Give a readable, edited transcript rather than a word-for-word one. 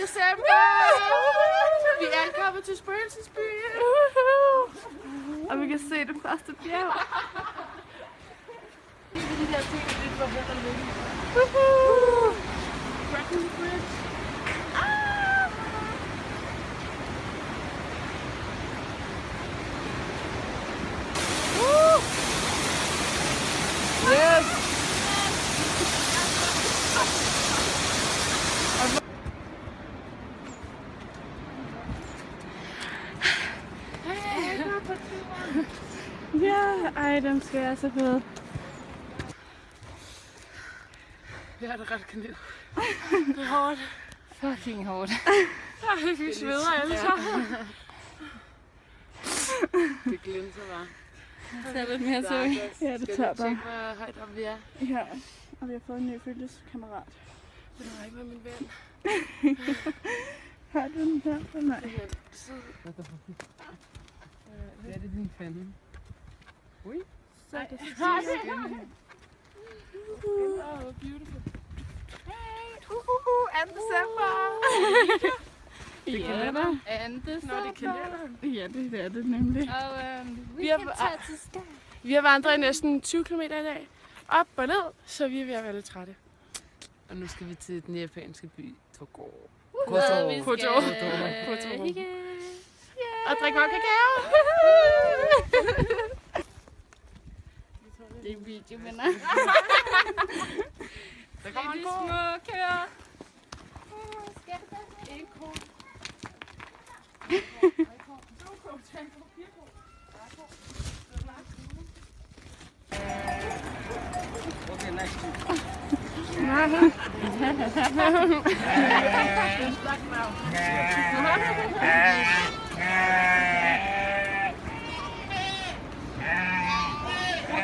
december! Vi er ankommet til spøgelsesbyen! Og vi kan se det første bjerg. De der ting, det er for held og lykke. Brooklyn Bridge. Yes! Ja, ej, den skal være så fed. Jeg har det ret kanel. Det er hårdt. Fucking hårdt. Ej, vi sveder alle sammen. Det glinser bare. Så er lidt mere søvn. Ja, det tager Skal du bare. tjekke, hvor højt op vi er? Ja, og vi har fået en ny følgeskammerat. Det er ikke med min ven. Har du den her for mig? Det er det din fanden. Ui. Så er det Oh, beautiful. And December! Det kan Ja, da. and December. Nå, det kan det. Ja, det er det nemlig. Og Vi har vandret i næsten 20 km i dag. Op og ned, så vi er ved at være lidt trætte. Og nu skal vi til den japanske by Tokyo. Koto. Og drikke meget kakao. Det er video, venner. Der kommer en de ko. små køer. En ko. Okay, nice to Stuck now.